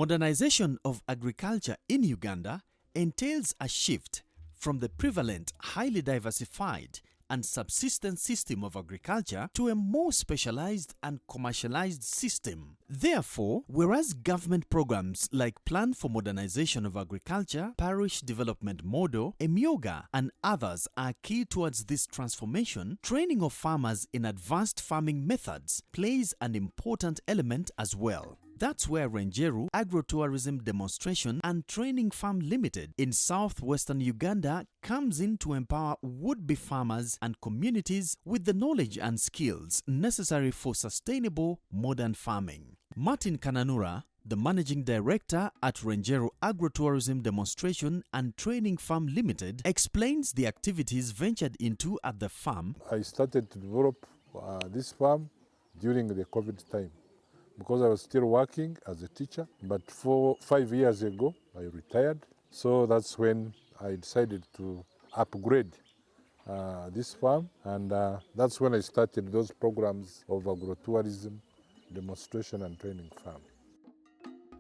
Modernization of agriculture in Uganda entails a shift from the prevalent, highly diversified and subsistence system of agriculture to a more specialized and commercialized system. Therefore, whereas government programs like Plan for Modernization of Agriculture, Parish Development Model, EMYOGA, and others are key towards this transformation, training of farmers in advanced farming methods plays an important element as well. That's where Rwenjeru Agro-Tourism Demonstration and Training Farm Limited in southwestern Uganda comes in to empower would-be farmers and communities with the knowledge and skills necessary for sustainable modern farming. Martin Kananura, the Managing Director at Rwenjeru Agro-Tourism Demonstration and Training Farm Limited, explains the activities ventured into at the farm. I started to develop this farm during the COVID time, because I was still working as a teacher. But 5 years ago, I retired. So that's when I decided to upgrade this farm. And that's when I started those programs of agro-tourism, demonstration and training farm.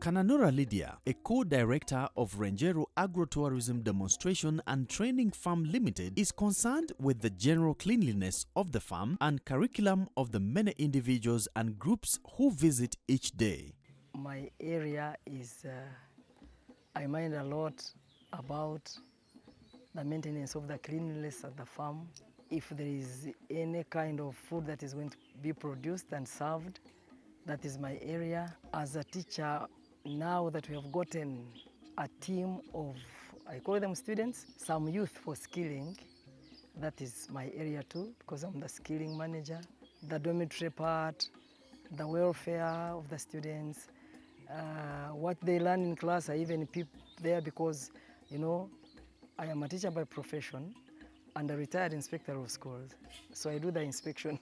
Kananura Lydia, a co-director of Rwenjeru Agro-Tourism Demonstration and Training Farm Limited, is concerned with the general cleanliness of the farm and curriculum of the many individuals and groups who visit each day. My area is, I mind a lot about the maintenance of the cleanliness at the farm. If there is any kind of food that is going to be produced and served, that is my area. As a teacher, now that we have gotten a team of, I call them students, some youth for skilling, that is my area too, because I'm the skilling manager. The dormitory part, the welfare of the students, what they learn in class, I even peep there because, you know, I am a teacher by profession and a retired inspector of schools, so I do the inspection.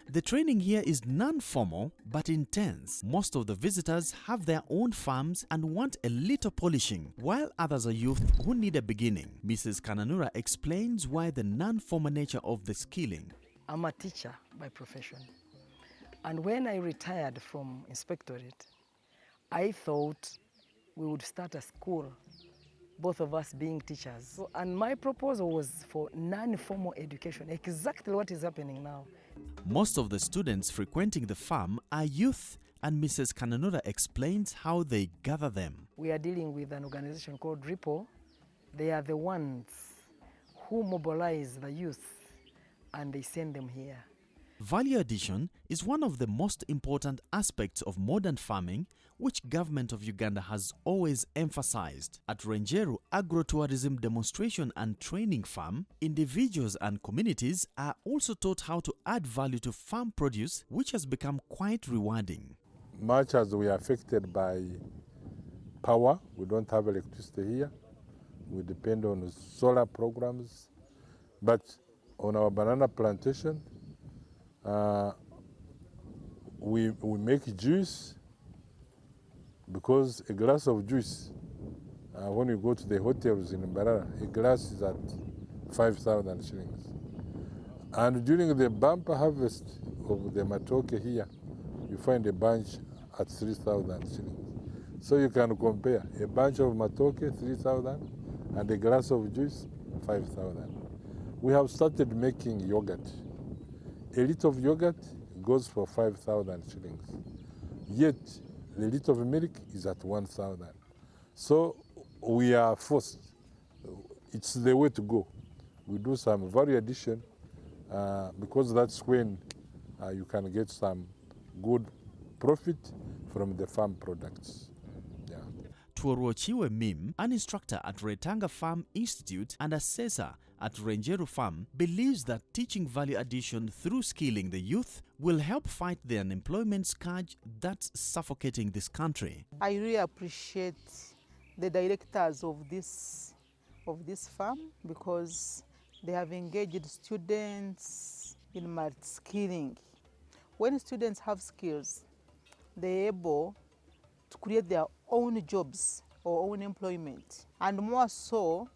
The training here is non-formal but intense. Most of the visitors have their own farms and want a little polishing, while others are youth who need a beginning. Mrs. Kananura explains why the non-formal nature of the skilling. I'm a teacher by profession, and when I retired from inspectorate, I thought we would start a school, both of us being teachers. And my proposal was for non-formal education, exactly what is happening now. Most of the students frequenting the farm are youth, and Mrs. Kananura explains how they gather them. We are dealing with an organization called RIPO. They are the ones who mobilize the youth and they send them here. Value addition is one of the most important aspects of modern farming, which government of Uganda has always emphasized. At Rwenjeru Agro-Tourism Demonstration and Training Farm, individuals and communities are also taught how to add value to farm produce, which has become quite rewarding. Much as we are affected by power, we don't have electricity here. We depend on solar programs. But on our banana plantation, we make juice, because a glass of juice, when you go to the hotels in Mbarara, a glass is at 5,000 shillings. And during the bumper harvest of the matoke here, you find a bunch at 3,000 shillings. So you can compare a bunch of matoke, 3,000, and a glass of juice, 5,000. We have started making yogurt. A liter of yogurt goes for 5,000 shillings. Yet, the liter of milk is at 1,000. So we are forced. It's the way to go. We do some value addition because that's when you can get some good profit from the farm products. Yeah. Tuoruochiwe Mim, an instructor at Retanga Farm Institute and assessor at Rwenjeru Farm, believes that teaching value addition through skilling the youth will help fight the unemployment scourge that's suffocating this country. I really appreciate the directors of this farm because they have engaged students in multi-skilling. When students have skills, they're able to create their own jobs or own employment, and more so,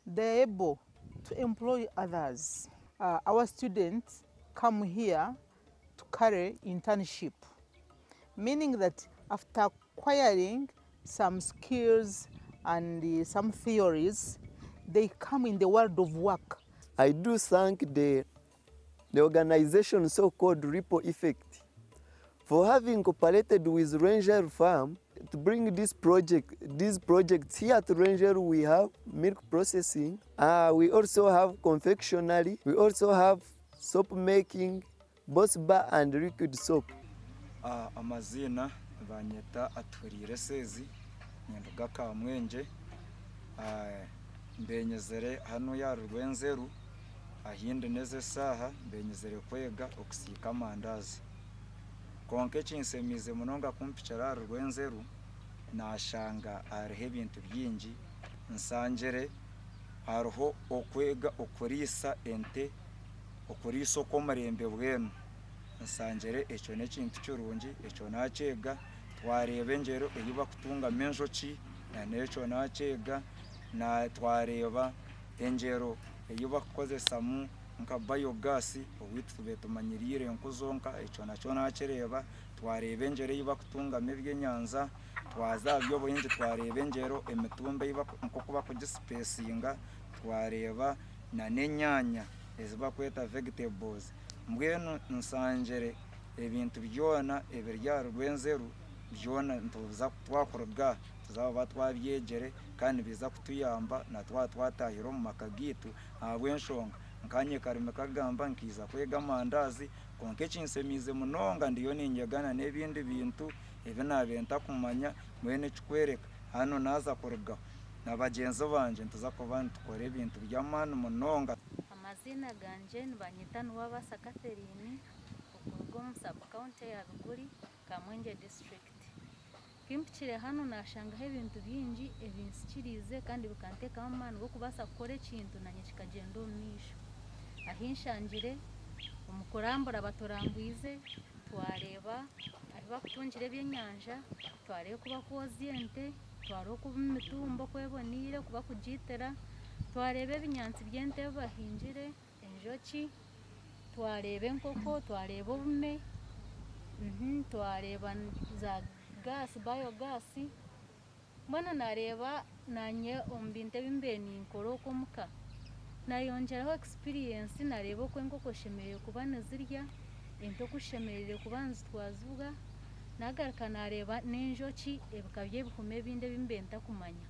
they're able to employ others. Our students come here to carry internship, meaning that after acquiring some skills and some theories, they come in the world of work. I do thank the organization so-called Ripple Effect for having cooperated with Rwenjeru Farm to bring these projects here to Rwenjeru. We have milk processing, we also have confectionery, we also have soap making, both bar and liquid soap. Amazina banyeta atwirire sezi nyenduga ka mwenje mbenyezere hano ya Rwenjeru ahinde neze saha mbenyezere kwega okusika amandazi konke kinsemize munonga kumpicara Rwenjeru nashanga hariho ebintu byingi nsangere hariho okwega okurisa ente okurisa okomarembe bwenu nsangere ekyo nekintu kirungi ekyo nakyega twareba enjero eyiba kutunga menjoki nekyo nakyega na twareba enjero eyiba kukozesamu nka biogas owitu tube tumanyirire nkuzonka ekyo nakyo nakireba twareba enjero eyiba kutunga ebyenyanza twaza byobuhinzi twareba enjero emitumba eyiba nkokuba kugispacinga twareba na nenyanya eziba kweta vegetables mbwenu nsangere ebintu byona ebirya Rwenjeru byona ntuza twakuruga tuzaba batwabyegere kandi biza kutuyamba na twatahira mu makagitu abwenshonga nkanye karime kagamba nkiza kwega amandazi konke kinsemize munonga ndiyo ninyegana n'ebindi bintu ebinabenta kumanya mwene kikwereka hano naza kuruga nabagenzi banje ntuza kuba ntukora ebintu by'amani munonga. Amazina ganje nibanyita Nuwabasa Catherine okuruga sub county ya Ruguri Kamwenje district. Kimpikire hano nashangaho ebintu byingi ebinsikirize kandi bikantekaho amani go kubasa gukora ekintu nanye kikagenda omu maisho. Ahinshangire omukurambura baturambwize twareba ahi bakutungire ebyenyanja twareba kuba kwoza ente twareba kuba emitumba kweboniire kuba kugitera twareba ebinyansi by'ente bahingire enjoki twareba enkoko twareba obume twareba za gas biogas mbona nareba nanye omu bintu ebimbe ninkora okomuka nayongeraho experience nareba okwo enkoko shemereire kuba nizirya ente okushemereire kuba nizitwazibuga nagaruka nareba n'enjoki ebika by'ebihuma ebindi ebimbe ntakumanya